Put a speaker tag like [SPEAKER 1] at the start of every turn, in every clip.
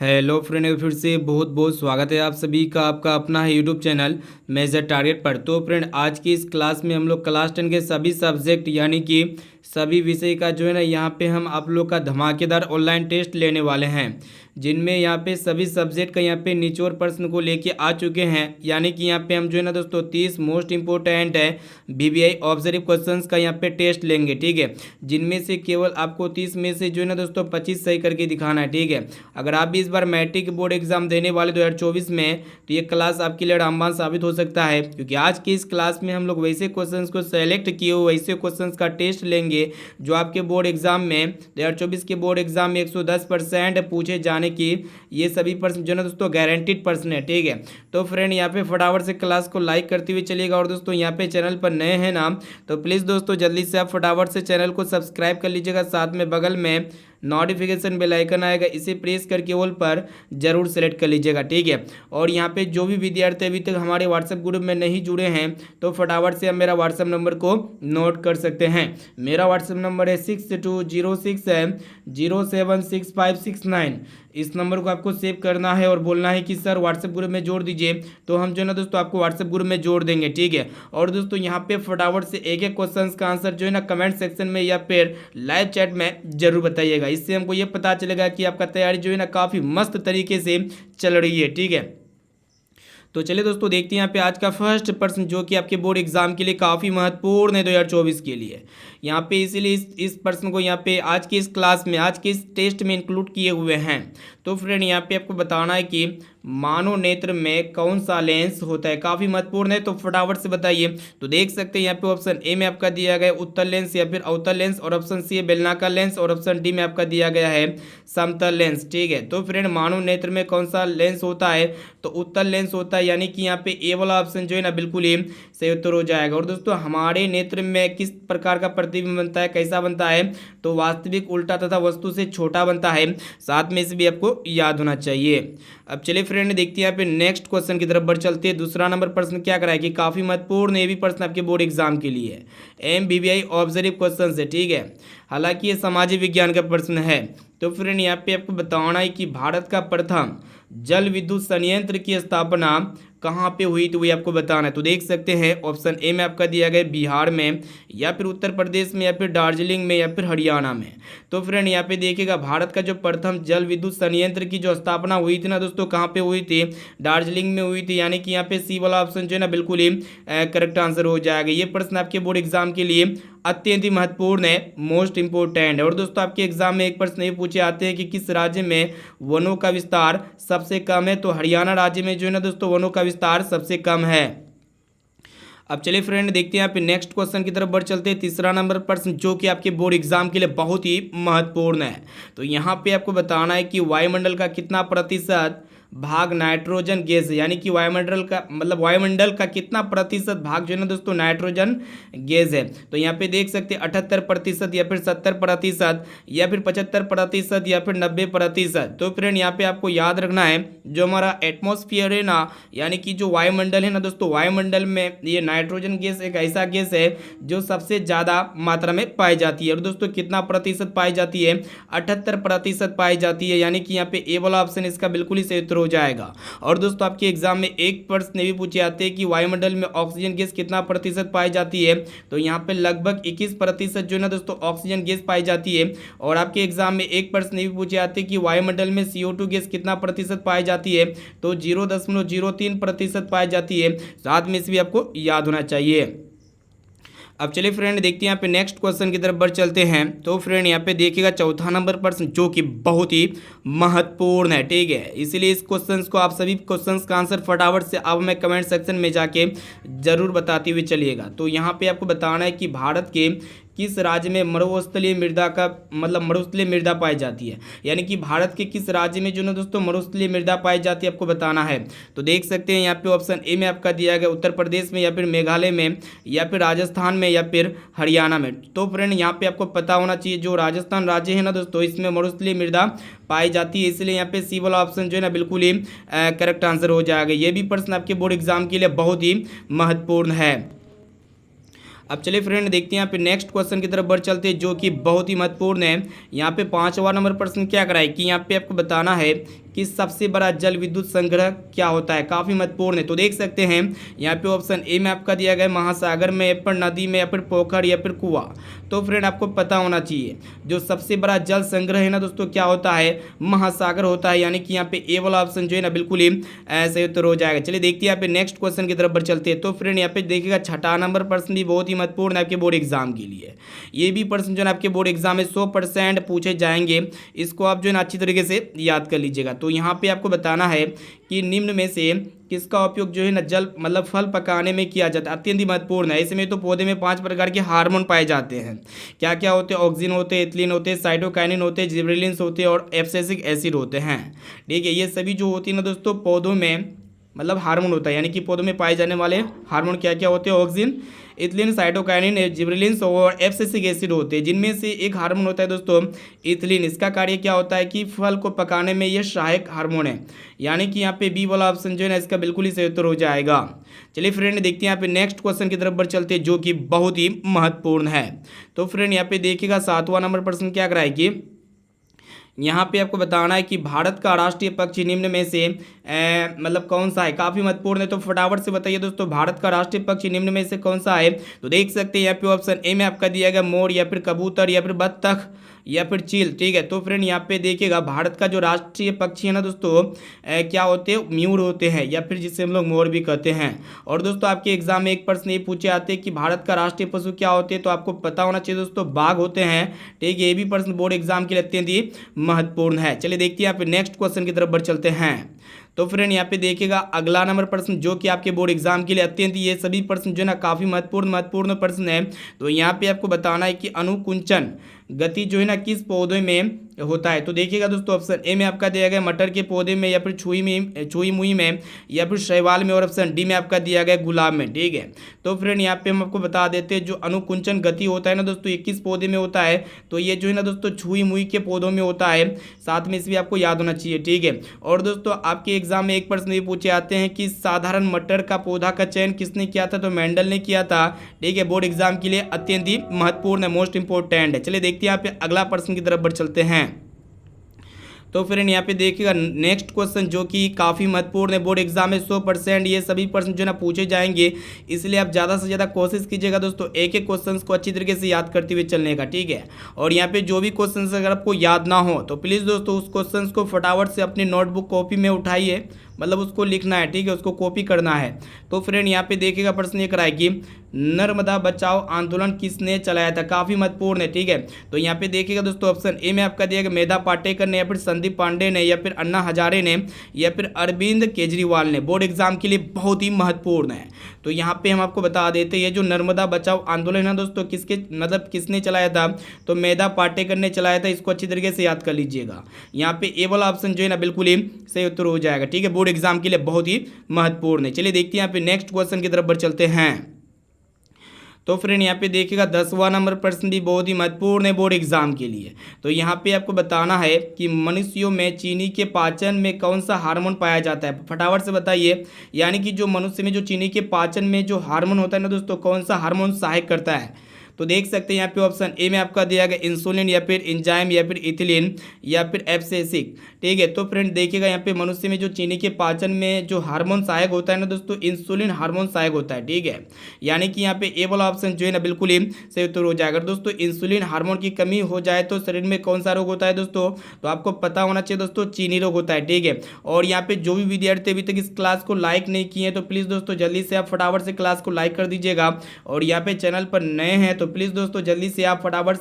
[SPEAKER 1] Hello friend, फिर से बहुत बहुत स्वागत है आप सभी का आपका अपना है यूट्यूब चैनल मेजर टारगेट पर। तो फ्रेंड, आज की इस क्लास में हम लोग क्लास 10 के सभी सब्जेक्ट यानी कि सभी विषय का जो है ना यहाँ पे हम आप लोग का धमाकेदार ऑनलाइन टेस्ट लेने वाले हैं, जिनमें यहाँ पे सभी सब्जेक्ट का यहाँ पे निचोड़ प्रश्न को लेके आ चुके हैं। यानी कि यहाँ पे हम जो है ना दोस्तों 30 मोस्ट इंपोर्टेंट है बीबीआई ऑब्जर्व क्वेश्चंस का यहाँ पे टेस्ट लेंगे, ठीक है। जिनमें से केवल आपको 30 में से जो है ना दोस्तों 25 सही करके दिखाना है, ठीक है। अगर आप भी इस बार मैट्रिक बोर्ड एग्जाम देने वाले 2024 में, तो ये क्लास आपके लिए रामबाण साबित हो सकता है, क्योंकि आज की इस क्लास में हम लोग वैसे क्वेश्चंस को सेलेक्ट किए हुए वैसे क्वेश्चंस का टेस्ट लेंगे जो आपके बोर्ड एग्जाम में 2024 के बोर्ड एग्जाम में 110% पूछे जाने की ये सभी प्रश्न जो है ना दोस्तों गारंटीड प्रश्न है, ठीक है। तो फ्रेंड, यहाँ पे फटाफट से क्लास को लाइक करते हुए चलिएगा, और दोस्तों यहाँ पे चैनल पर नए हैं ना, तो प्लीज़ दोस्तों जल्दी से आप फटाफट से चैनल को सब्सक्राइब कर लीजिएगा। साथ में बगल में नोटिफिकेशन बेल आइकन आएगा, इसे प्रेस करके ऑल पर जरूर सेलेक्ट कर लीजिएगा, ठीक है। और यहाँ पे जो भी विद्यार्थी अभी तक हमारे व्हाट्सएप ग्रुप में नहीं जुड़े हैं, तो फटाफट से आप मेरा व्हाट्सएप नंबर को नोट कर सकते हैं। मेरा व्हाट्सएप नंबर है 6206707659। इस नंबर को आपको सेव करना है और बोलना है कि सर व्हाट्सएप ग्रुप में जोड़ दीजिए, तो हम जो है ना दोस्तों आपको व्हाट्सएप ग्रुप में जोड़ देंगे, ठीक है। और दोस्तों यहाँ पे फटाफट से एक एक क्वेश्चन का आंसर जो है ना कमेंट सेक्शन में या फिर लाइव चैट में जरूर बताइएगा। इससे हमको ये पता चलेगा कि आपका तैयारी जो है ना काफ़ी मस्त तरीके से चल रही है, ठीक है। तो चलिए दोस्तों देखते हैं यहाँ पे आज का फर्स्ट प्रश्न, जो कि आपके बोर्ड एग्जाम के लिए काफ़ी महत्वपूर्ण है 2024 के लिए। यहाँ पे इसीलिए इस प्रश्न को यहाँ पे आज की इस क्लास में, आज के इस टेस्ट में इंक्लूड किए हुए हैं। तो फ्रेंड, यहाँ पे आपको बताना है कि मानव नेत्र में कौन सा लेंस होता है, काफ़ी महत्वपूर्ण है, तो फटाफट से बताइए। तो देख सकते हैं यहाँ पे ऑप्शन ए में आपका दिया गया है उत्तल लेंस या फिर अवतल लेंस, और ऑप्शन सी है बेलनाकार लेंस, और ऑप्शन डी में आपका दिया गया है समतल लेंस, ठीक है। तो फ्रेंड, मानव नेत्र में कौन सा लेंस होता है, तो उत्तल लेंस होता है, यानी कि यहाँ पे ए वाला ऑप्शन जो है ना बिल्कुल ही सही उत्तर हो जाएगा। और दोस्तों हमारे नेत्र में किस प्रकार का प्रतिबिंब बनता है, कैसा बनता है, तो वास्तविक, उल्टा तथा वस्तु से छोटा बनता है। साथ में इसे भी आपको याद होना चाहिए। अब चलिए फ्रेंड देखते हैं यहाँ पे नेक्स्ट क्वेश्चन की तरफ बढ़ चलते हैं। दूसरा नंबर प्रश्न क्या कराए कि काफी महत्वपूर्ण ये भी प्रश्न आपके बोर्ड एग्जाम के लिए है, MBBI ऑब्जर्व क्वेश्चन है, ठीक है। हालांकि ये सामाजिक विज्ञान का प्रश्न है। तो फ्रेंड, यहाँ पे आपको बताना है कि भारत का प्रथम जल विद्युत संयंत्र की स्थापना कहाँ पे हुई, तो वही आपको बताना है। तो देख सकते हैं ऑप्शन ए में आपका दिया गया बिहार में, या फिर उत्तर प्रदेश में, या फिर दार्जिलिंग में, या फिर हरियाणा में। तो फ्रेंड, यहाँ पे देखिएगा भारत का जो प्रथम जल विद्युत संयंत्र की जो स्थापना हुई थी ना दोस्तों, कहाँ पे हुई थी, दार्जिलिंग में हुई थी। यानी कि यहाँ पे सी वाला ऑप्शन जो है ना बिल्कुल ही करेक्ट आंसर हो जाएगा। ये प्रश्न आपके बोर्ड एग्जाम के लिए अत्यंत ही महत्वपूर्ण है, मोस्ट इंपोर्टेंट है। और दोस्तों आपके एग्जाम में एक प्रश्न ये पूछे आते हैं कि किस राज्य में वनों का विस्तार सबसे कम है, तो हरियाणा राज्य में जो है ना दोस्तों वनों का विस्तार सबसे कम है। अब चलिए फ्रेंड देखते हैं यहाँ पे नेक्स्ट क्वेश्चन की तरफ बढ़ चलते हैं। तीसरा नंबर प्रश्न जो कि आपके बोर्ड एग्जाम के लिए बहुत ही महत्वपूर्ण है। तो यहाँ पे आपको बताना है कि वायुमंडल का कितना प्रतिशत भाग नाइट्रोजन गैस है, यानी कि वायुमंडल का मतलब वायुमंडल का कितना प्रतिशत भाग जो है ना दोस्तों नाइट्रोजन गैस है। तो यहाँ पे देख सकते हैं 78%, या फिर 70%, या फिर 75%, या फिर 90%। तो फ्रेंड, यहाँ पे आपको याद रखना है जो हमारा एटमॉस्फेयर है ना, यानी कि जो वायुमंडल है ना दोस्तों, वायुमंडल में ये नाइट्रोजन गैस एक ऐसा गैस है जो सबसे ज़्यादा मात्रा में पाई जाती है। और दोस्तों कितना प्रतिशत पाई जाती है, 78% पाई जाती है। यानी कि यहाँ पे ए वाला ऑप्शन इसका बिल्कुल ही सही उत्तर हो जाएगा। और दोस्तों आपके एग्जाम में एक प्रश्न भी पूछे जाते हैं कि वायुमंडल में ऑक्सीजन गैस कितना प्रतिशत पाई जाती है, तो यहाँ पे लगभग 21% जो है ना दोस्तों ऑक्सीजन गैस पाई जाती है। और आपके एग्जाम में एक प्रश्न भी पूछे जाते हैं कि वायुमंडल में CO2 गैस कितना प्रतिशत पाई जाती है, तो 0.03% पाई जाती है। साथ में इसे भी आपको याद होना चाहिए। अब चलिए फ्रेंड देखते हैं यहाँ पे नेक्स्ट क्वेश्चन की तरफ बढ़ चलते हैं। तो फ्रेंड, यहाँ पे देखिएगा चौथा नंबर प्रश्न जो कि बहुत ही महत्वपूर्ण है, ठीक है। इसीलिए इस क्वेश्चन को आप सभी क्वेश्चन का आंसर फटाफट से अब मैं कमेंट सेक्शन में जाके जरूर बताते हुए चलिएगा। तो यहाँ पे आपको बताना है कि भारत के किस राज्य में मरुस्थलीय मृदा का मतलब मरुस्थलीय मृदा पाई जाती है, यानी कि भारत के किस राज्य में जो ना दोस्तों मरुस्थलीय मृदा पाई जाती है आपको बताना है। तो देख सकते हैं यहाँ पे ऑप्शन ए में आपका दिया गया उत्तर प्रदेश में, या फिर मेघालय में, या फिर राजस्थान में, या फिर हरियाणा में। तो फ्रेंड, यहाँ पे आपको पता होना चाहिए जो राजस्थान राज्य है ना दोस्तों, इसमें मरुस्थलीय मृदा पाई जाती है। इसलिए यहाँ पे सी वाला ऑप्शन जो है ना बिल्कुल ही करेक्ट आंसर हो जाएगा। ये भी प्रश्न आपके बोर्ड एग्जाम के लिए बहुत ही महत्वपूर्ण है। अब चलिए फ्रेंड देखते हैं यहाँ पे नेक्स्ट क्वेश्चन की तरफ बढ़ चलते हैं जो कि बहुत ही महत्वपूर्ण है। यहाँ पे 5वां नंबर प्रश्न क्या कराए कि यहाँ पे आपको बताना है कि सबसे बड़ा जल विद्युत संग्रह क्या होता है, काफ़ी महत्वपूर्ण है। तो देख सकते हैं यहाँ पे ऑप्शन ए में आपका दिया गया है महासागर में, या फिर नदी में, या फिर पोखर, या फिर कुआं। तो फ्रेंड आपको पता होना चाहिए जो सबसे बड़ा जल संग्रह है ना दोस्तों क्या होता है, महासागर होता है। यानी कि यहाँ पे ए वाला ऑप्शन जो है ना बिल्कुल ही सही उत्तर हो जाएगा। चलिए देखते हैं यहाँ पे नेक्स्ट क्वेश्चन की तरफ बढ़ चलते हैं। तो फ्रेंड यहाँ पे देखिएगा छठा नंबर प्रश्न भी बहुत ही महत्वपूर्ण है आपके बोर्ड एग्जाम के लिए। ये भी प्रश्न जो है आपके बोर्ड एग्जाम में 100% पूछे जाएंगे, इसको आप जो है ना अच्छी तरीके से याद कर लीजिएगा। तो यहाँ पे आपको बताना है कि निम्न में से किसका उपयोग जो है ना जल मतलब फल पकाने में किया जाता है, अत्यंत ही महत्वपूर्ण है। इसमें तो पौधे में 5 प्रकार के हार्मोन पाए जाते हैं। क्या क्या होते हैं, ऑक्सीजन होते हैं, एथिलीन होते हैं, साइटोकाइनिन होते हैं, जिबरेलिन्स होते हैं और एब्सिसिक एसिड होते हैं। ठीक है, ये सभी जो होती है ना दोस्तों पौधों में मतलब हार्मोन होता है। यानी कि पौधों में पाए जाने वाले हार्मोन क्या क्या होते हैं, ऑक्सीजन, इथिलीन, साइटोकाइनिन, जिबरेलिन्स और एब्सिसिक एसिड होते हैं। जिनमें से एक हार्मोन होता है दोस्तों इथिलीन। इसका कार्य क्या होता है कि फल को पकाने में यह सहायक हार्मोन है। यानी कि यहाँ पे बी वाला ऑप्शन जो है ना इसका बिल्कुल ही सही उत्तर हो जाएगा। चलिए फ्रेंड देखते हैं यहाँ पे नेक्स्ट क्वेश्चन की तरफ बढ़ चलते हैं जो कि बहुत ही महत्वपूर्ण है। तो फ्रेंड यहाँ पे देखिएगा 7वां नंबर प्रश्न क्या कराए कि यहाँ पे आपको बताना है कि भारत का राष्ट्रीय पक्षी निम्न में से मतलब कौन सा है, काफ़ी महत्वपूर्ण है। तो फटाफट से बताइए दोस्तों भारत का राष्ट्रीय पक्षी निम्न में से कौन सा है। तो देख सकते हैं यहाँ पे ऑप्शन ए में आपका दिया गया मोर, या फिर कबूतर, या फिर बत्तख, या फिर चील। ठीक है, तो फ्रेंड यहाँ पे देखिएगा भारत का जो राष्ट्रीय पक्षी है ना दोस्तों क्या होते हैं, मयूर होते हैं, या फिर जिसे हम लोग मोर भी कहते हैं। और दोस्तों आपके एग्जाम में एक प्रश्न ये पूछे आते हैं कि भारत का राष्ट्रीय पशु क्या होते हैं, तो आपको पता होना चाहिए दोस्तों बाघ होते हैं। ठीक है, ये भी प्रश्न बोर्ड एग्जाम के लिए अत्यंत ही महत्वपूर्ण है। चलिए देखते हैं यहाँ पे नेक्स्ट क्वेश्चन की तरफ बढ़ चलते हैं। तो फ्रेंड यहाँ पे देखिएगा अगला नंबर प्रश्न जो कि आपके बोर्ड एग्जाम के लिए अत्यंत ये सभी प्रश्न जो है ना काफ़ी महत्वपूर्ण प्रश्न है। तो यहाँ पे आपको बताना है कि अनुकुंचन गति जो है ना किस पौधे में होता है। तो देखिएगा दोस्तों ऑप्शन ए में आपका दिया गया मटर के पौधे में, या फिर छुई मुई में, या फिर शैवाल में, और ऑप्शन डी में आपका दिया गया गुलाब में। ठीक है, तो फ्रेंड यहाँ पे हम आपको बता देते हैं जो अनुकुंचन गति होता है ना दोस्तों ये किस पौधे में होता है, तो ये जो है ना दोस्तों छुई मुई के पौधों में होता है। साथ में इसलिए आपको याद होना चाहिए। ठीक है, और दोस्तों आपके एग्जाम में एक प्रश्न ये पूछे आते हैं कि साधारण मटर का पौधा का चयन किसने किया था, तो मेंडल ने किया था। ठीक है, बोर्ड एग्जाम के लिए अत्यंत ही महत्वपूर्ण है, मोस्ट इंपॉर्टेंट है। चलिए देखते हैं यहाँ पे अगला प्रश्न की तरफ बढ़ चलते हैं। तो फ्रेंड यहाँ पे देखिएगा नेक्स्ट क्वेश्चन जो कि काफ़ी महत्वपूर्ण है, बोर्ड एग्जाम में 100% ये सभी प्रश्न जो है ना पूछे जाएंगे, इसलिए आप ज़्यादा से ज़्यादा कोशिश कीजिएगा दोस्तों एक एक क्वेश्चन को अच्छी तरीके से याद करते हुए चलने का। ठीक है, और यहाँ पे जो भी क्वेश्चन अगर आपको याद ना हो तो प्लीज़ दोस्तों उस क्वेश्चन को फटाफट से अपनी नोटबुक कॉपी में उठाइए, मतलब उसको लिखना है। ठीक है, उसको कॉपी करना है। तो फ्रेंड यहाँ पे देखिएगा प्रश्न ये कराए कि नर्मदा बचाओ आंदोलन किसने चलाया था, काफ़ी महत्वपूर्ण है। ठीक है, तो यहाँ पे देखिएगा दोस्तों ऑप्शन ए में आपका दिया गया मेधा पाटेकर ने, या फिर संदीप पांडे ने, या फिर अन्ना हजारे ने, या फिर अरविंद केजरीवाल ने। बोर्ड एग्जाम के लिए बहुत ही महत्वपूर्ण है। तो यहाँ पे हम आपको बता देते हैं जो नर्मदा बचाओ आंदोलन है दोस्तों किसके मतलब किसने चलाया था, तो मेधा पाटेकर ने चलाया था। इसको अच्छी तरीके से याद कर लीजिएगा। यहाँ पे ए वाला ऑप्शन जो है ना बिल्कुल ही सही उत्तर हो जाएगा। ठीक है, बोर्ड एग्जाम के लिए बहुत ही महत्वपूर्ण है। चलिए देखते हैं यहाँ पे नेक्स्ट क्वेश्चन की तरफ बढ़ चलते हैं। तो फ्रेंड यहाँ पे देखिएगा 10वां नंबर प्रश्न भी बहुत ही महत्वपूर्ण है बोर्ड एग्जाम के लिए। तो यहाँ पे आपको बताना है कि मनुष्यों में चीनी के पाचन में कौन सा हार्मोन पाया जाता है, फटाफट से बताइए। यानी कि जो मनुष्य में जो चीनी के पाचन में जो हार्मोन होता है ना दोस्तों, कौन सा हार्मोन सहायक करता है। तो देख सकते हैं यहाँ पे ऑप्शन ए में आपका दिया गया इंसुलिन, या फिर एंजाइम, या फिर इथिलीन, या फिर एब्सिसिक। ठीक है, तो फ्रेंड देखिएगा यहाँ पे मनुष्य में जो चीनी के पाचन में जो हार्मोन सहायक होता है ना दोस्तों, इंसुलिन हार्मोन सहायक होता है। ठीक है, यानी कि यहाँ पे ए वाला ऑप्शन जो है ना बिल्कुल ही सही उत्तर हो जाएगा। दोस्तों इंसुलिन हार्मोन की कमी हो जाए तो शरीर में कौन सा रोग होता है दोस्तों, तो आपको पता होना चाहिए दोस्तों चीनी रोग होता है। ठीक है, और यहाँ पे जो भी विद्यार्थी अभी तक इस क्लास को लाइक नहीं किए हैं तो प्लीज़ दोस्तों जल्दी से आप फटाफट से क्लास को लाइक कर दीजिएगा। और यहाँ पे चैनल पर नए हैं तो प्लीज़ दोस्तों जल्दी से आप फटाफट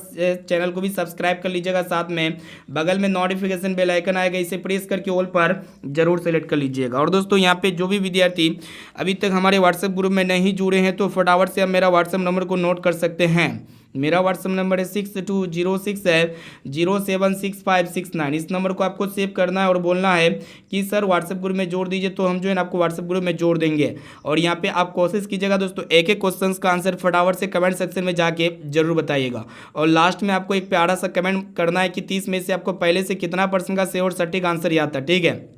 [SPEAKER 1] चैनल को भी सब्सक्राइब कर लीजिएगा। साथ में बगल में नोटिफिकेशन बेल आइकन आएगा, इसे प्रेस करके ऑल पर जरूर सेलेक्ट कर लीजिएगा। और दोस्तों यहाँ पे जो भी विद्यार्थी अभी तक हमारे व्हाट्सएप ग्रुप में नहीं जुड़े हैं तो फटाफट से आप मेरा व्हाट्सएप नंबर को नोट कर सकते हैं। मेरा व्हाट्सएप नंबर है 620607066569। इस नंबर को आपको सेव करना है और बोलना है कि सर व्हाट्सएप ग्रुप में जोड़ दीजिए, तो हम जो है ना आपको व्हाट्सएप ग्रुप में जोड़ देंगे। और यहाँ पे आप कोशिश कीजिएगा दोस्तों एक एक क्वेश्चन का आंसर फटाफट से कमेंट सेक्शन में जाके जरूर बताइएगा। और लास्ट में आपको एक प्यारा सा कमेंट करना है कि 30 में से आपको पहले से कितना % का सही और सटीक आंसर याद था। ठीक है,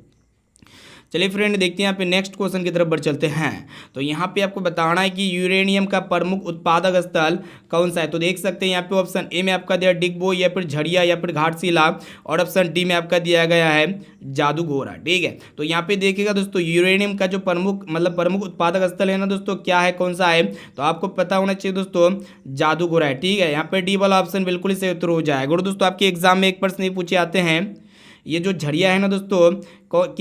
[SPEAKER 1] चलिए फ्रेंड देखते हैं यहाँ पे नेक्स्ट क्वेश्चन की तरफ बढ़ चलते हैं। तो यहाँ पे आपको बताना है कि यूरेनियम का प्रमुख उत्पादक स्थल कौन सा है। तो देख सकते हैं यहाँ पे ऑप्शन ए में आपका दिया डिगबो या फिर झरिया या फिर घाटशिला, और ऑप्शन डी में आपका दिया गया है जादूगोरा। ठीक है, तो यहाँ पे देखिएगा दोस्तों यूरेनियम का जो प्रमुख उत्पादक स्थल है ना दोस्तों, क्या है, कौन सा है, तो आपको पता होना चाहिए दोस्तों जादूगोरा है। ठीक है, यहाँ पे डी वाला ऑप्शन बिल्कुल ही सही उत्तर हो जाएगा। और दोस्तों आपके एग्जाम में एक प्रश्न ये पूछे आते हैं, ये जो झरिया है ना दोस्तों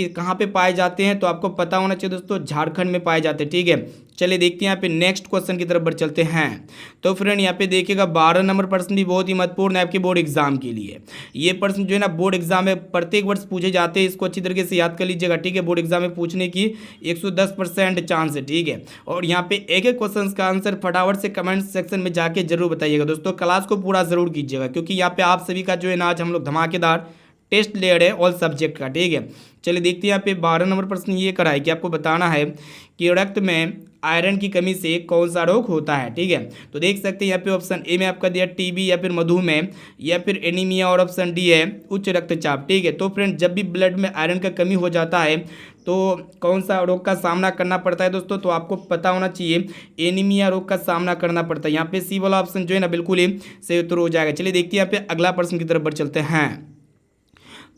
[SPEAKER 1] कहाँ पे पाए जाते हैं, तो आपको पता होना चाहिए दोस्तों झारखंड में पाए जाते हैं। ठीक है, चलिए देखते हैं यहाँ पे नेक्स्ट क्वेश्चन की तरफ बढ़ चलते हैं। तो फ्रेंड यहाँ पे देखिएगा 12 नंबर प्रश्न भी बहुत ही महत्वपूर्ण है आपके बोर्ड एग्जाम के लिए। ये प्रश्न जो है ना बोर्ड एग्जाम में प्रत्येक वर्ष पूछे जाते हैं, इसको अच्छी तरीके से याद कर लीजिएगा। ठीक है, बोर्ड एग्जाम में पूछने की 110% चांस है। ठीक है, और यहाँ पे एक एक क्वेश्चन का आंसर फटाफट से कमेंट सेक्शन में जाके जरूर बताइएगा दोस्तों। क्लास को पूरा जरूर कीजिएगा, क्योंकि यहाँ पे आप सभी का जो है ना आज हम लोग धमाकेदार टेस्ट ले रहे हैं ऑल सब्जेक्ट का। ठीक है, चलिए देखते हैं यहाँ पे 12 नंबर प्रश्न ये कराए कि आपको बताना है कि रक्त में आयरन की कमी से कौन सा रोग होता है। ठीक है, तो देख सकते हैं यहाँ पे ऑप्शन ए में आपका दिया टीबी या फिर मधुमेह या फिर एनीमिया, और ऑप्शन डी है उच्च रक्तचाप। ठीक है, तो फ्रेंड जब भी ब्लड में आयरन का कमी हो जाता है तो कौन सा रोग का सामना करना पड़ता है दोस्तों, तो आपको पता होना चाहिए एनीमिया रोग का सामना करना पड़ता है। यहाँ पे सी वाला ऑप्शन जो है ना बिल्कुल ही सही उत्तर हो जाएगा। चलिए देखते हैं यहाँ पे अगला प्रश्न की तरफ बढ़ चलते हैं।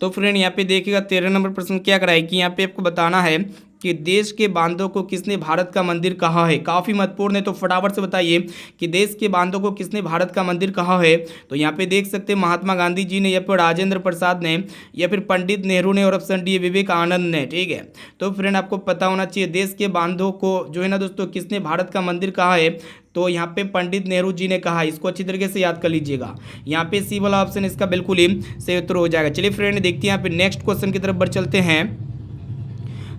[SPEAKER 1] तो फ्रेंड यहाँ पे देखिएगा 13 नंबर प्रश्न क्या कराए कि यहाँ पे आपको बताना है कि देश के बांधों को किसने भारत का मंदिर कहा है। काफ़ी महत्वपूर्ण है, तो फटाफट से बताइए कि देश के बांधों को किसने भारत का मंदिर कहा है। तो यहाँ पे देख सकते हैं महात्मा गांधी जी ने, या फिर राजेंद्र प्रसाद ने, या फिर पंडित नेहरू ने, और ऑप्शन डी विवेकानंद ने। ठीक है, तो फ्रेंड आपको पता होना चाहिए देश के बांधों को जो है ना दोस्तों किसने भारत का मंदिर कहा है, तो यहाँ पे पंडित नेहरू जी ने कहा। इसको अच्छी तरीके से याद कर लीजिएगा। यहाँ पे सी वाला ऑप्शन इसका बिल्कुल ही सही उत्तर हो जाएगा। चलिए फ्रेंड देखते हैं यहाँ पे नेक्स्ट क्वेश्चन की तरफ बढ़ चलते हैं।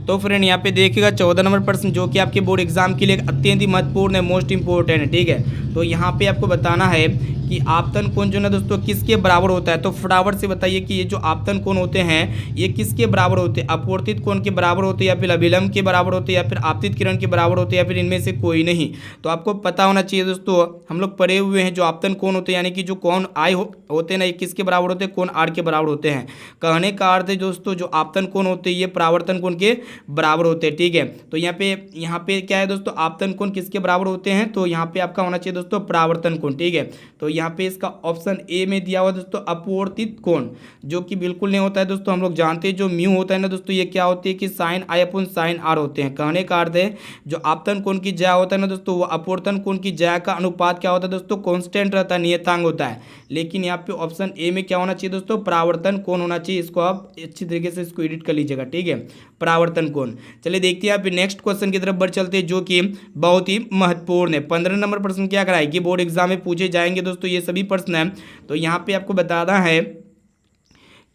[SPEAKER 1] तो फ्रेंड यहाँ पे देखिएगा 14 नंबर प्रश्न जो कि आपके बोर्ड एग्जाम के लिए अत्यंत ही महत्वपूर्ण है, मोस्ट इंपॉर्टेंट है। ठीक है, तो यहाँ पे आपको बताना है कि आपतन कोण जो है ना दोस्तों किसके बराबर होता है। तो फटाफट से बताइए कि ये जो आपतन कोण होते हैं ये किसके बराबर होते हैं, अपवर्तित कोण के बराबर होते हैं, या फिर अभिलंब के बराबर होते हैं, या फिर आपतित किरण के बराबर होते हैं, या फिर इनमें से कोई नहीं। तो आपको पता होना चाहिए दोस्तों, हम लोग पढ़े हुए हैं जो आपतन कोण होते हैं, यानी कि जो कोण आई होते हैं ना, ये किसके बराबर होते हैं, कोण आर के बराबर होते हैं। कहने का अर्थ है दोस्तों जो आपतन कोण होते हैं ये परावर्तन कोण के बराबर होते हैं। ठीक है, तो यहाँ पे क्या है दोस्तों, आपतन कोण किसके बराबर होते हैं, तो यहाँ पे आपका होना चाहिए दोस्तों परावर्तन कोण। ठीक है, तो यहाँ पे इसका ऑप्शन ए में दिया हुआ दोस्तों अपवर्तित कोण, जो कि बिल्कुल नहीं होता है दोस्तों। हम लोग जानते हैं जो म्यू होता है ना दोस्तों, ये क्या होती है कि sine i upon sine r होते हैं। कहने का अर्थ है जो आपतन कोण की ज्या होता है ना दोस्तों, वो अपवर्तन कोण की ज्या का अनुपात क्या होता है दोस्तों, कांस्टेंट रहता है, नियतांक होता है। लेकिन यहाँ पे ऑप्शन ए में क्या होना चाहिए दोस्तों, परावर्तन कोण होना चाहिए। इसको आप अच्छी तरीके से इसको एडिट कर लीजिएगा। ठीक है, परावर्तन कोण। चलिए देखते हैं यहाँ पे नेक्स्ट क्वेश्चन की तरफ बढ़ चलते हैं जो कि बहुत ही महत्वपूर्ण है। 15 नंबर प्रश्न क्या कराएगी, बोर्ड एग्जाम में पूछे जाएंगे दोस्तों ये सभी प्रश्न हैं। तो यहाँ पे आपको बताना है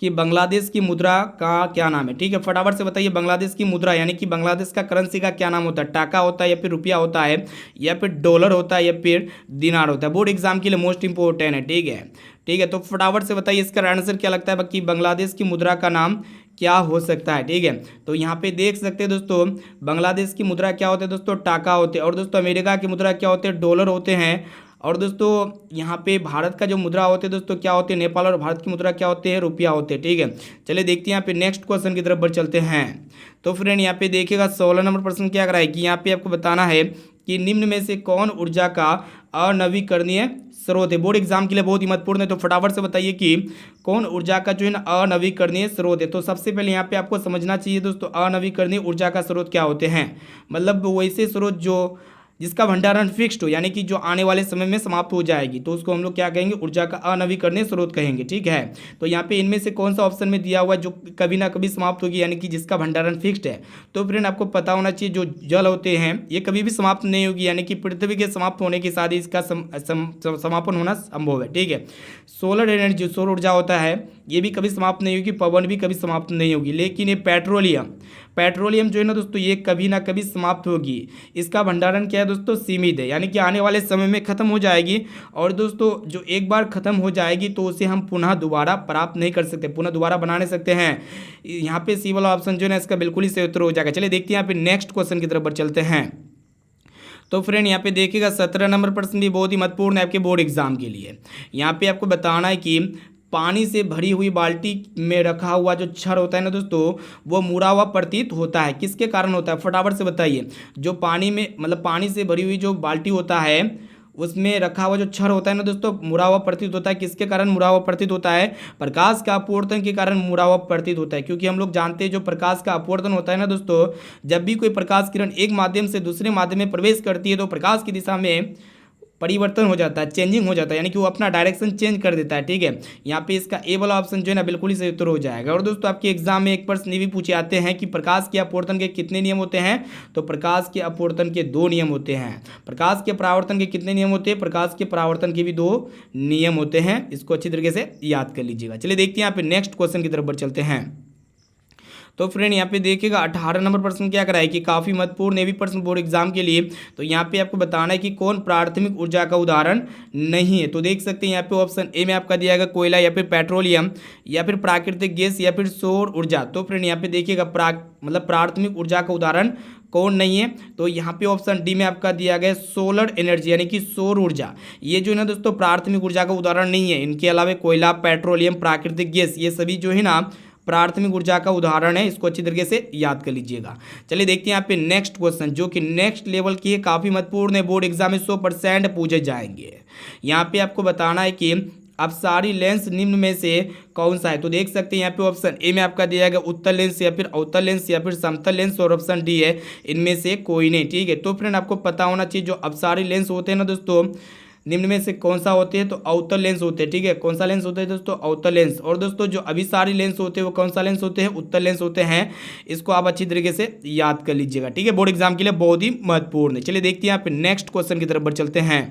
[SPEAKER 1] कि बांग्लादेश की मुद्रा का क्या नाम है। ठीक है, फटाफट से बताइए बांग्लादेश की मुद्रा यानी कि बांग्लादेश का करेंसी का क्या नाम होता है। टाका होता है, या फिर रुपया होता है, या फिर डॉलर होता है, या फिर दिनार होता है। बोर्ड एग्जाम के लिए मोस्ट इंपोर्टेंट है। ठीक है, तो फटाफट से बताइए इसका आंसर क्या लगता है, बाकी बांग्लादेश की मुद्रा का नाम क्या हो सकता है। ठीक है, तो यहाँ पे देख सकते हैं दोस्तों बांग्लादेश की मुद्रा क्या होते हैं दोस्तों, टाका होते हैं। और दोस्तों अमेरिका की मुद्रा क्या होते हैं, डॉलर होते हैं। और दोस्तों यहाँ पे भारत का जो मुद्रा होते हैं दोस्तों क्या होते हैं, नेपाल और भारत की मुद्रा क्या होते हैं, रुपया होते हैं। ठीक है, चलिए देखते हैं यहाँ पे नेक्स्ट क्वेश्चन की तरफ बढ़ चलते हैं। तो फ्रेंड यहाँ पे देखिएगा 16 नंबर प्रश्न क्या कराए कि यहाँ पे आपको बताना है कि निम्न में से कौन ऊर्जा का अनवीकरणीय स्रोत है। बोर्ड एग्जाम के लिए बहुत ही महत्वपूर्ण है, तो फटाफट से बताइए कि कौन ऊर्जा का जो है ना अनवीकरणीय स्रोत है। तो सबसे पहले यहाँ पे आपको समझना चाहिए दोस्तों अनवीकरणीय ऊर्जा का स्रोत क्या होते हैं। मतलब वैसे स्रोत जो जिसका भंडारण फिक्स्ड हो, यानी कि जो आने वाले समय में समाप्त हो जाएगी, तो उसको हम लोग क्या कहेंगे, ऊर्जा का अनवीकरणीय स्रोत कहेंगे। ठीक है, तो यहाँ पे इनमें से कौन सा ऑप्शन में दिया हुआ है जो कभी ना कभी समाप्त होगी, यानी कि जिसका भंडारण फिक्स्ड है। तो फ्रेंड आपको पता होना चाहिए जो जल होते हैं ये कभी भी समाप्त नहीं होगी, यानी कि पृथ्वी के समाप्त होने के साथ ही इसका समापन होना संभव है। ठीक है, सोलर एनर्जी सौर ऊर्जा होता है ये भी कभी समाप्त नहीं होगी, पवन भी कभी समाप्त नहीं होगी। लेकिन ये पेट्रोलियम जो है ना दोस्तों ये कभी ना कभी समाप्त होगी। इसका भंडारण क्या है दोस्तों, सीमित है, यानी कि आने वाले समय में खत्म हो जाएगी। और दोस्तों जो एक बार खत्म हो जाएगी तो उसे हम पुनः दोबारा प्राप्त नहीं कर सकते, पुनः दोबारा बना नहीं सकते हैं। यहाँ पे सी वाला ऑप्शन जो है ना इसका बिल्कुल ही सही उत्तर हो जाएगा। चलिए देखते हैं यहाँ पे नेक्स्ट क्वेश्चन की तरफ बढ़ चलते हैं। तो फ्रेंड यहाँ पे देखिएगा 17 नंबर प्रश्न भी बहुत ही महत्वपूर्ण है आपके बोर्ड एग्जाम के लिए। यहाँ पे आपको बताना है कि पानी से भरी हुई बाल्टी में रखा हुआ जो छड़ होता है ना दोस्तों, वो मुड़ा हुआ प्रतीत होता है। किसके कारण होता है, फटाफट से बताइए। जो पानी में मतलब पानी से भरी हुई जो बाल्टी होता है उसमें रखा हुआ जो छड़ होता है ना दोस्तों, मुड़ा हुआ प्रतीत होता है। किसके कारण मुड़ा हुआ प्रतीत होता है, प्रकाश का अपवर्तन के कारण मुड़ा हुआ प्रतीत होता है। क्योंकि हम लोग जानते हैं जो प्रकाश का अपवर्तन होता है ना दोस्तों, जब भी कोई प्रकाश किरण एक माध्यम से दूसरे माध्यम में प्रवेश करती है तो प्रकाश की दिशा में परिवर्तन हो जाता है, चेंजिंग हो जाता है, यानी कि वो अपना डायरेक्शन चेंज कर देता है। ठीक है, यहाँ पे इसका ए वाला ऑप्शन जो है ना बिल्कुल ही सही उत्तर हो जाएगा। और दोस्तों आपके एग्जाम में एक प्रश्न ये भी पूछे आते हैं कि प्रकाश के अपवर्तन के कितने नियम होते हैं, तो प्रकाश के अपवर्तन के 2 नियम होते हैं। प्रकाश के परावर्तन के कितने नियम होते हैं, प्रकाश के परावर्तन के भी 2 नियम होते हैं। इसको अच्छी तरीके से याद कर लीजिएगा। चलिए देखते हैं यहाँ पे नेक्स्ट क्वेश्चन की तरफ बढ़ चलते हैं। तो फ्रेंड यहाँ पे देखिएगा 18 नंबर प्रश्न क्या कराए कि काफ़ी महत्वपूर्ण है भी प्रश्न बोर्ड एग्जाम के लिए। तो यहाँ पे आपको बताना है कि कौन प्राथमिक ऊर्जा का उदाहरण नहीं है। तो देख सकते हैं यहाँ पे ऑप्शन ए में आपका दिया गया कोयला या फिर पेट्रोलियम या फिर प्राकृतिक गैस या फिर सौर ऊर्जा। तो फ्रेंड यहाँ पे देखिएगा प्राथमिक ऊर्जा का उदाहरण कौन नहीं है, तो यहाँ पे ऑप्शन डी में आपका दिया गया सोलर एनर्जी यानी कि सौर ऊर्जा। ये जो है ना दोस्तों प्राथमिक ऊर्जा का उदाहरण नहीं है। इनके अलावा कोयला, पेट्रोलियम, प्राकृतिक गैस ये सभी जो है ना प्राथमिक ऊर्जा का उदाहरण है। इसको अच्छी तरीके से याद कर लीजिएगा। चलिए देखते हैं यहाँ पे नेक्स्ट क्वेश्चन जो कि नेक्स्ट लेवल की है, काफ़ी महत्वपूर्ण है, बोर्ड एग्जाम में 100% पूछे जाएंगे। यहाँ पे आपको बताना है कि अपसारी लेंस निम्न में से कौन सा है। तो देख सकते हैं यहाँ पे ऑप्शन ए में आपका दिया गया उत्तल लेंस या फिर अवतल लेंस या फिर समतल लेंस, और ऑप्शन डी है इनमें से कोई नहीं। ठीक है, तो फ्रेंड आपको पता होना चाहिए जो अपसारी लेंस होते हैं ना दोस्तों, निम्न में से कौन सा होते हैं, तो अवतल लेंस होते हैं। ठीक है, कौन सा लेंस होता है दोस्तों, अवतल लेंस। और दोस्तों जो अभिसारी लेंस होते हैं वो कौन सा लेंस होते हैं, उत्तल लेंस होते हैं। इसको आप अच्छी तरीके से याद कर लीजिएगा। ठीक है, बोर्ड एग्जाम के लिए बहुत ही महत्वपूर्ण है। चलिए देखते हैं यहाँ पे नेक्स्ट क्वेश्चन की तरफ बढ़ चलते हैं।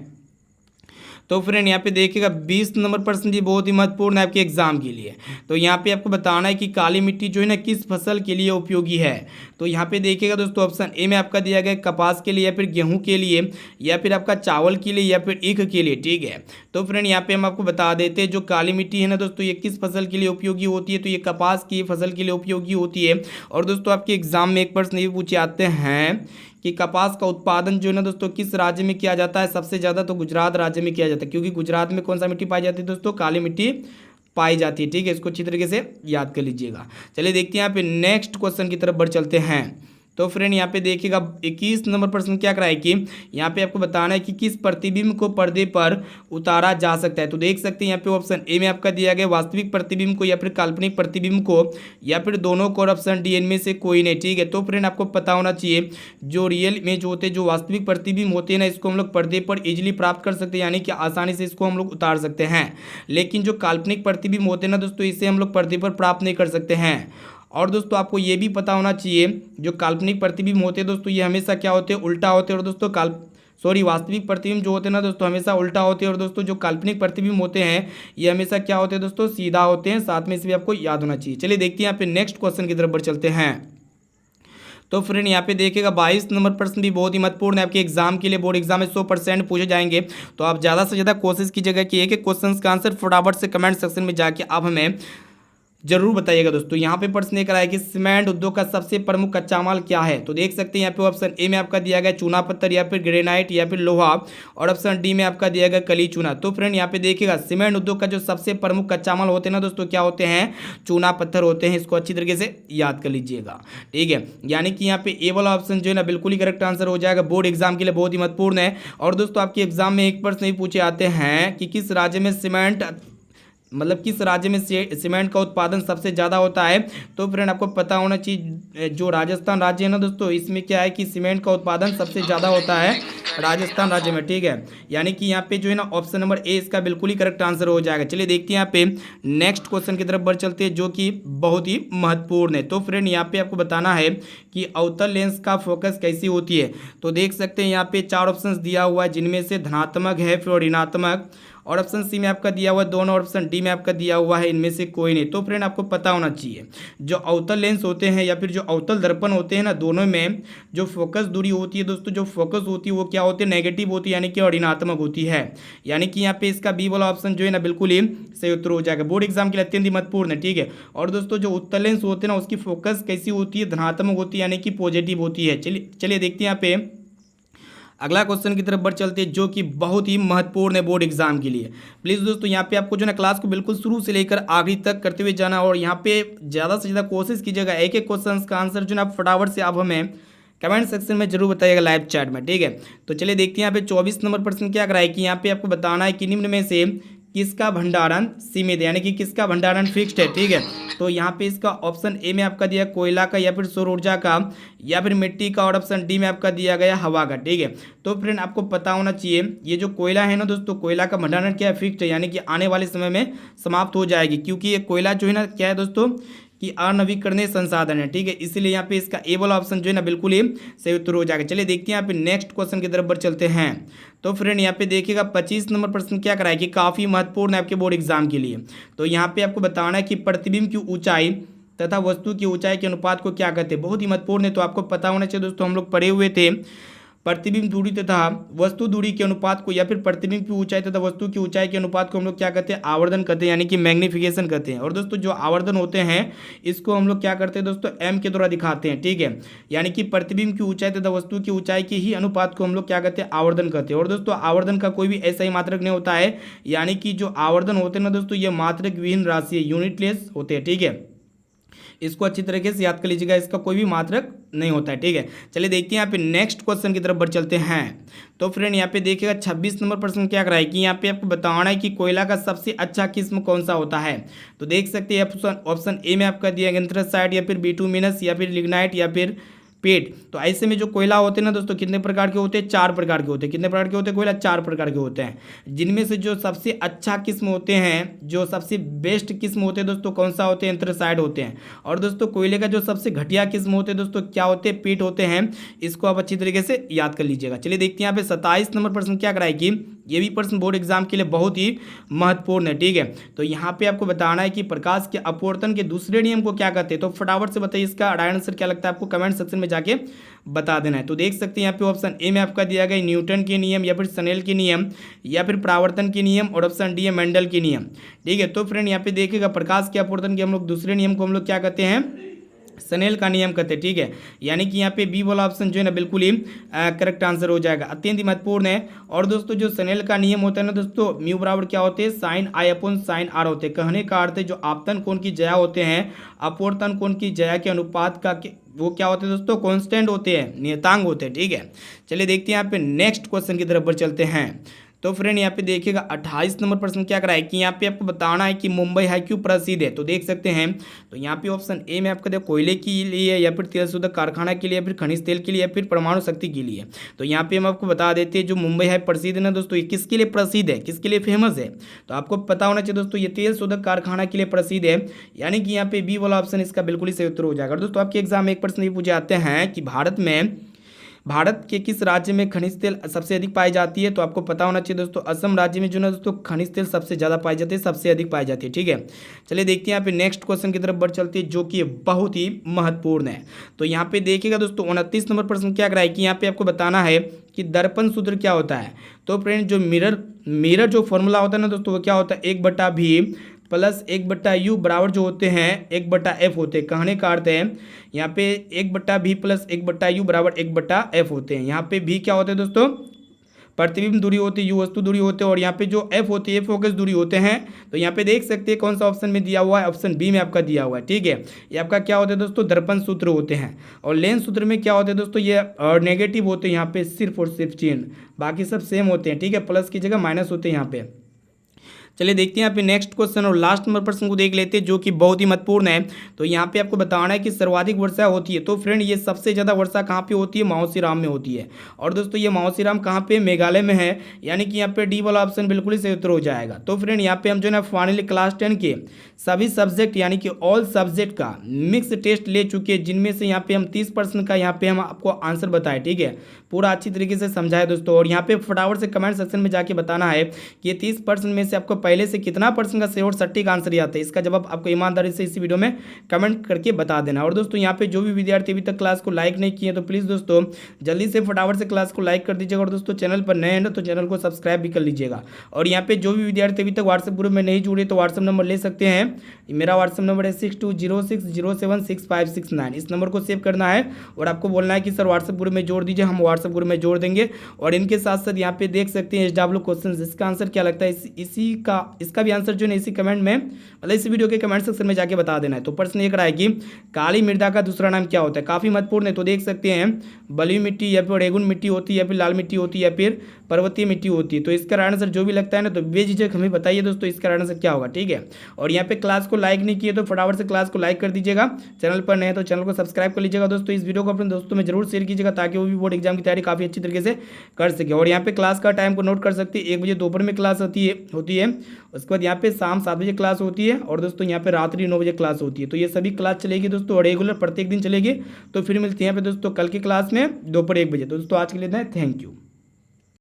[SPEAKER 1] तो फ्रेंड यहाँ पे देखिएगा 20 नंबर प्रश्न जी बहुत ही महत्वपूर्ण है आपके एग्जाम के लिए। तो यहाँ पे आपको बताना है कि काली मिट्टी जो है ना किस फसल के लिए उपयोगी है। तो यहाँ पे देखिएगा दोस्तों ऑप्शन ए में आपका दिया गया कपास के लिए या फिर गेहूं के लिए या फिर आपका चावल के लिए या फिर ईख के लिए। ठीक है, तो फ्रेंड यहाँ पे हम आपको बता देते हैं जो काली मिट्टी है ना दोस्तों ये किस फसल के लिए उपयोगी होती है, तो ये कपास की फसल के लिए उपयोगी होती है। और दोस्तों आपके एग्जाम में एक प्रश्न ये पूछे आते हैं कि कपास का उत्पादन जो है ना दोस्तों किस राज्य में किया जाता है सबसे ज़्यादा, तो गुजरात राज्य में किया जाता है। क्योंकि गुजरात में कौन सा मिट्टी पाई जाती है दोस्तों, काली मिट्टी पाई जाती है। ठीक है, इसको अच्छी तरीके से याद कर लीजिएगा। चलिए देखते हैं यहाँ पे नेक्स्ट क्वेश्चन की तरफ बढ़ चलते हैं। तो फ्रेंड यहाँ पे देखिएगा 21 नंबर प्रश्न क्या कराए कि यहाँ पे आपको बताना है कि किस प्रतिबिंब को पर्दे पर उतारा जा सकता है। तो देख सकते हैं यहाँ पे ऑप्शन ए में आपका दिया गया वास्तविक प्रतिबिंब को या फिर काल्पनिक प्रतिबिंब को या फिर दोनों को, और ऑप्शन डी इनमें से कोई नहीं। ठीक है, तो फ्रेंड आपको पता होना चाहिए जो रियल इमेज होते हैं, जो वास्तविक प्रतिबिंब होते हैं ना, इसको हम लोग पर्दे पर इजिली प्राप्त कर सकते हैं, यानी कि आसानी से इसको हम लोग उतार सकते हैं। लेकिन जो काल्पनिक प्रतिबिंब होते हैं ना दोस्तों इसे हम लोग पर्दे पर प्राप्त नहीं कर सकते हैं। और दोस्तों आपको ये भी पता होना चाहिए जो काल्पनिक प्रतिबिंब होते हैं दोस्तों ये हमेशा क्या होते हैं, उल्टा होते हैं। और दोस्तों वास्तविक प्रतिबिंब जो होते हैं ना दोस्तों हमेशा उल्टा होते हैं। और दोस्तों जो काल्पनिक प्रतिबिंब होते हैं ये हमेशा क्या होते हैं दोस्तों, सीधा होते हैं। साथ में इसे भी आपको याद होना चाहिए। चलिए देखते हैं यहाँ पे नेक्स्ट क्वेश्चन की तरफ बढ़ चलते हैं। तो फ्रेंड यहाँ पे देखिएगा 22 नंबर प्रश्न भी बहुत ही महत्वपूर्ण है आपके एग्जाम के लिए, बोर्ड एग्जाम में 100% पूछे जाएंगे। तो आप ज़्यादा से ज़्यादा कोशिश कीजिएगा कि एक एक क्वेश्चन का आंसर फटाफट से कमेंट सेक्शन में जाके आप हमें जरूर बताइएगा दोस्तों। यहाँ पे प्रश्न ये कराया कि सीमेंट उद्योग का सबसे प्रमुख कच्चा माल क्या है। तो देख सकते हैं यहाँ पे ऑप्शन ए में आपका दिया गया चूना पत्थर या फिर ग्रेनाइट या फिर लोहा, और ऑप्शन डी में आपका दिया गया कली चूना। तो फ्रेंड यहाँ पे देखिएगा सीमेंट उद्योग का जो सबसे प्रमुख कच्चा माल होते हैं ना दोस्तों क्या होते हैं, चूना पत्थर होते हैं। इसको अच्छी तरीके से याद कर लीजिएगा। ठीक है, यानी कि यहाँ पे ए वाला ऑप्शन जो है ना बिल्कुल ही करेक्ट आंसर हो जाएगा, बोर्ड एग्जाम के लिए बहुत ही महत्वपूर्ण है। और दोस्तों आपके एग्जाम में एक प्रश्न भी पूछे आते हैं कि किस राज्य में किस राज्य में सीमेंट का उत्पादन सबसे ज़्यादा होता है। तो फ्रेंड आपको पता होना चाहिए जो राजस्थान राज्य है ना दोस्तों इसमें क्या है कि सीमेंट का उत्पादन सबसे ज़्यादा होता है राजस्थान राज्य में। ठीक है, यानी कि यहाँ पे जो है ना ऑप्शन नंबर ए इसका बिल्कुल ही करेक्ट आंसर हो जाएगा। चलिए देखते हैं यहाँ पे नेक्स्ट क्वेश्चन की तरफ बढ़ चलते हैं जो कि बहुत ही महत्वपूर्ण है। तो फ्रेंड यहाँ पे आपको बताना है कि अवतल लेंस का फोकस कैसी होती है। तो देख सकते हैं यहाँ पे 4 ऑप्शन दिया हुआ है जिनमें से धनात्मक है फिर ऋणात्मक, और ऑप्शन सी में आपका दिया हुआ है दोनों, और ऑप्शन डी में आपका दिया हुआ है इनमें से कोई नहीं। तो फ्रेंड आपको पता होना चाहिए जो अवतल लेंस होते हैं या फिर जो अवतल दर्पण होते हैं ना दोनों में जो फोकस दूरी होती है दोस्तों, जो फोकस होती है वो क्या होती है, नेगेटिव होती है, यानी कि ऋणात्मक होती है। यानी कि यहाँ पे इसका बी वाला ऑप्शन जो है ना बिल्कुल ही सही उत्तर हो जाएगा, बोर्ड एग्जाम के लिए अत्यंत ही महत्वपूर्ण है। ठीक है, और दोस्तों जो उत्तल लेंस होते हैं ना उसकी फोकस कैसी होती है, धनात्मक होती है, यानी कि पॉजिटिव होती है। चलिए देखते हैं यहाँ पे अगला क्वेश्चन की तरफ बढ़ चलते हैं जो कि बहुत ही महत्वपूर्ण है बोर्ड एग्जाम के लिए। प्लीज़ दोस्तों यहाँ पे आपको जो ना क्लास को बिल्कुल शुरू से लेकर आखिरी तक करते हुए जाना और यहाँ पे ज़्यादा से ज़्यादा कोशिश कीजिएगा एक एक क्वेश्चन का आंसर जो ना आप फटाफट से आप हमें कमेंट सेक्शन में जरूर बताइएगा लाइव चैट में, ठीक है। तो चलिए देखते हैं यहाँ पे 24 नंबर प्रश्न क्या कराए कि यहाँ पे आपको बताना है कि निम्न में से किसका भंडारण सीमित है, यानी कि किसका भंडारण फिक्स्ड है, ठीक है। तो यहाँ पे इसका ऑप्शन ए में आपका दिया कोयला का या फिर सौर ऊर्जा का या फिर मिट्टी का और ऑप्शन डी में आपका दिया गया हवा का, ठीक है। तो फ्रेंड आपको पता होना चाहिए ये जो कोयला है ना दोस्तों, कोयला का भंडारण क्या है, फिक्स्ड है, यानी कि आने वाले समय में समाप्त हो जाएगी, क्योंकि ये कोयला जो है ना क्या है दोस्तों कि अनवीकरणीय संसाधन है, ठीक है। इसीलिए यहाँ पे इसका ए वाला ऑप्शन जो है ना बिल्कुल ही सही उत्तर हो जाएगा। चलिए देखते हैं यहाँ पे नेक्स्ट क्वेश्चन की तरफ बढ़ चलते हैं। तो फ्रेंड यहाँ पे देखिएगा 25 नंबर प्रश्न क्या कराए कि काफ़ी महत्वपूर्ण है आपके बोर्ड एग्जाम के लिए। तो यहाँ पे आपको बताना है कि प्रतिबिंब की ऊंचाई तथा वस्तु की ऊंचाई के अनुपात को क्या कहते हैं, बहुत ही महत्वपूर्ण है। तो आपको पता होना चाहिए दोस्तों, हम लोग पढ़े हुए थे प्रतिबिंब दूरी तथा वस्तु दूरी के अनुपात को या फिर प्रतिबिंब की ऊंचाई तथा वस्तु की ऊंचाई के अनुपात को हम लोग क्या कहते हैं, आवर्धन कहते हैं, यानी कि मैग्निफिकेशन कहते हैं। और दोस्तों जो आवर्धन होते हैं इसको हम लोग क्या करते हैं दोस्तों, एम के द्वारा दिखाते हैं, ठीक है। यानी कि प्रतिबिंब की ऊंचाई तथा वस्तु की ऊंचाई के ही अनुपात को हम लोग क्या कहते हैं, आवर्धन कहते हैं। और दोस्तों आवर्धन का कोई भी ऐसा ही मात्रक नहीं होता है, यानी कि जो आवर्धन होते हैं ना दोस्तों ये मात्रक विहीन राशि है, यूनिटलेस होते हैं, ठीक है। इसको अच्छी तरीके से याद कर लीजिएगा, इसका कोई भी मात्रक नहीं होता है, ठीक है। चलिए देखते हैं यहाँ पे नेक्स्ट क्वेश्चन की तरफ बढ़ चलते हैं। तो फ्रेंड यहाँ पे देखिएगा 26 नंबर प्रश्न क्या कराए कि यहाँ पे आपको बताना है कि कोयला का सबसे अच्छा किस्म कौन सा होता है। तो देख सकते हैं ऑप्शन ए में आपका दिया गया एंथ्रासाइट या फिर बिटुमिनस या फिर लिग्नाइट या फिर पेट। तो ऐसे में जो कोयला होते हैं ना दोस्तों कितने प्रकार के होते हैं, 4 प्रकार के होते हैं। कितने प्रकार के होते हैं कोयला, 4 प्रकार के होते हैं, जिनमें से जो सबसे अच्छा किस्म होते हैं, जो सबसे बेस्ट किस्म होते हैं दोस्तों कौन सा होते हैं, एंथ्रासाइट होते हैं। और दोस्तों कोयले का जो सबसे घटिया किस्म होते हैं दोस्तों क्या होते हैं, पेट होते हैं। इसको आप अच्छी तरीके से याद कर लीजिएगा। चलिए देखते हैं यहाँ पे 27 नंबर प्रश्न क्या कराएगी, ये भी प्रश्न बोर्ड एग्जाम के लिए बहुत ही महत्वपूर्ण है, ठीक है। तो यहाँ पे आपको बताना है कि प्रकाश के अपवर्तन के दूसरे नियम को क्या कहते हैं। तो फटाफट से बताइए इसका राइट आंसर क्या लगता है आपको, कमेंट सेक्शन में जाके बता देना है। तो देख सकते हैं यहाँ पे ऑप्शन ए में आपका दिया गया न्यूटन के नियम या फिर स्नेल के नियम या फिर परावर्तन के नियम और ऑप्शन डी है मेंडल के नियम, ठीक है। तो फ्रेंड यहाँ पे देखिएगा प्रकाश के अपवर्तन के हम लोग दूसरे नियम को हम लोग क्या कहते हैं, स्नेल का नियम कहते हैं, ठीक है। यानी कि यहाँ पे बी वाला ऑप्शन जो है ना बिल्कुल ही करेक्ट आंसर हो जाएगा, अत्यंत ही महत्वपूर्ण है। और दोस्तों जो स्नेल का नियम होता है ना दोस्तों, म्यू बराबर क्या होते हैं, sine i upon sine r होते हैं। कहने का अर्थ है जो आपतन कोण की ज्या होते हैं अपवर्तन कोण की ज्या के अनुपात का वो क्या होते हैं दोस्तों, कांस्टेंट होते हैं, नियतांक होते हैं, ठीक है। चलिए देखते हैं यहाँ पे नेक्स्ट क्वेश्चन की तरफ बढ़ चलते हैं। तो फ्रेंड यहाँ पे देखिएगा 28 नंबर प्रश्न क्या कराए कि यहाँ पे आपको बताना है कि मुंबई है क्यों प्रसिद्ध है। तो देख सकते हैं तो यहाँ पे ऑप्शन ए में आपका कोयले के लिए या फिर तेल शोधक कारखाना के लिए या फिर खनिज तेल के लिए या फिर परमाणु शक्ति के लिए। तो यहाँ पे हम आपको बता देते हैं जो मुंबई है प्रसिद्ध है ना दोस्तों, ये किसके लिए प्रसिद्ध है, किसके लिए फेमस है। तो आपको पता होना चाहिए दोस्तों ये तेल शोधक कारखाना के लिए प्रसिद्ध है, यानी कि यहाँ पे बी वाला ऑप्शन इसका बिल्कुल ही सही उत्तर हो जाएगा। दोस्तों आपके एग्जाम में एक प्रश्न ये पूछे आते हैं कि भारत के किस राज्य में खनिज तेल सबसे अधिक पाई जाती है। तो आपको पता होना चाहिए दोस्तों असम राज्य में जो ना दोस्तों खनिज तेल सबसे ज़्यादा पाई जाती है, सबसे अधिक पाई जाती है, ठीक है। चलिए देखते हैं यहाँ पे नेक्स्ट क्वेश्चन की तरफ बढ़ चलती है जो कि बहुत ही महत्वपूर्ण है। तो यहाँ पे देखिएगा दोस्तों 29 नंबर प्रश्न क्या कराए कि यहाँ पे आपको बताना है कि दर्पण सूत्र क्या होता है। तो फ्रेंड जो मिरर जो फॉर्मूला होता है ना दोस्तों वो क्या होता है, 1/v प्लस 1/u बराबर जो होते हैं 1/f होते हैं। कहने का अर्थ है यहाँ पे 1/v प्लस 1/u बराबर 1/f होते हैं। यहाँ पे v क्या होते हैं दोस्तों, प्रतिबिंब दूरी होती है, u वस्तु दूरी होते हैं, और यहाँ पे जो f होती है फोकस दूरी होते हैं। तो यहाँ पे देख सकते हैं कौन सा ऑप्शन में दिया हुआ है, ऑप्शन बी में आपका दिया हुआ है, ठीक है। ये आपका क्या होता है दोस्तों, दर्पण सूत्र होते हैं। और लेंस सूत्र में क्या होते हैं दोस्तों, ये नेगेटिव होते हैं यहाँ पे सिर्फ और सिर्फ चिन्ह, बाकी सब सेम होते हैं, ठीक है। प्लस की जगह माइनस होते हैं यहाँ पे। चलिए देखते हैं यहाँ पे नेक्स्ट क्वेश्चन और लास्ट नंबर प्रश्न को देख लेते हैं जो कि बहुत ही महत्वपूर्ण है। तो यहाँ पे आपको बताना है कि सर्वाधिक वर्षा होती है। तो फ्रेंड ये सबसे ज़्यादा वर्षा कहाँ पे होती है, माओसीराम में होती है। और दोस्तों ये माओसीराम कहाँ पे, मेघालय में है, यानी कि यहाँ पे डी वाला ऑप्शन बिल्कुल ही सही उत्तर हो जाएगा। तो फ्रेंड यहाँ पे हम जो है ना फाइनली क्लास 10 के सभी सब्जेक्ट यानी कि ऑल सब्जेक्ट का मिक्स टेस्ट ले चुके हैं, जिनमें से यहाँ पे हम 30% का यहाँ पे हम आपको आंसर बताए, ठीक है। पूरा अच्छी तरीके से समझाए दोस्तों। और यहाँ पे फटाफट से कमेंट सेक्शन में जाके बताना है कि ये 30% में से आपको पहले से कितना परसेंट का सही और सटीक आंसर आता है, इसका जवाब आपको ईमानदारी से इसी वीडियो में कमेंट करके बता देना। और दोस्तों यहाँ पे जो भी विद्यार्थी अभी तक क्लास को लाइक नहीं किए तो प्लीज़ दोस्तों जल्दी से फटाफट से क्लास को लाइक कर दीजिएगा। और दोस्तों चैनल पर नए हैं ना तो चैनल को सब्सक्राइब भी कर लीजिएगा। और यहाँ पे जो भी विद्यार्थी अभी तक व्हाट्सएप ग्रुप में नहीं जुड़े तो व्हाट्सएप नंबर ले सकते हैं। मेरा व्हाट्सएप नंबर है 6206076569। इस नंबर को सेव करना है और आपको बोलना है कि सर व्हाट्सएप ग्रुप में जोड़ दीजिए, हम व्हाट्सएप ग्रुप में जोड़ देंगे। और इनके साथ साथ यहाँ पे देख सकते हैं SW क्वेश्चन, इसका आंसर क्या लगता है, इसका भी आंसर जो है इसी कमेंट में मतलब इस वीडियो के कमेंट सेक्शन में जाके बता देना है। तो प्रश्न एक रहा है कि काली मृदा का दूसरा नाम क्या होता है, काफ़ी महत्वपूर्ण है। तो देख सकते हैं बलुई मिट्टी या फिर रेगुन मिट्टी होती है या फिर लाल मिट्टी होती है या फिर पर्वतीय मिट्टी होती है। तो इसका आंसर जो भी लगता है ना तो बेझिझक हमें बताइए दोस्तों इसका आंसर क्या होगा, ठीक है। और यहाँ पे क्लास को लाइक नहीं किए तो फटाफट से क्लास को लाइक कर दीजिएगा। चैनल पर नए हैं तो चैनल को सब्सक्राइब कर लीजिएगा। दोस्तों इस वीडियो को अपने दोस्तों में जरूर शेयर कीजिएगा ताकि वो भी बोर्ड एग्जाम की तैयारी काफ़ी अच्छी तरीके से कर सके। और यहाँ पे क्लास का टाइम को नोट कर सकते हैं, 1 बजे दोपहर में क्लास होती है। उसके बाद यहाँ पे शाम 7 बजे क्लास होती है और दोस्तों यहाँ पे रात्रि 9 बजे क्लास होती है। तो ये सभी क्लास चलेगी दोस्तों रेगुलर प्रत्येक दिन चलेगी। तो फिर मिलते हैं यहाँ पे दोस्तों कल की क्लास में दोपहर 1 बजे। दोस्तों आज के लिए थैंक यू।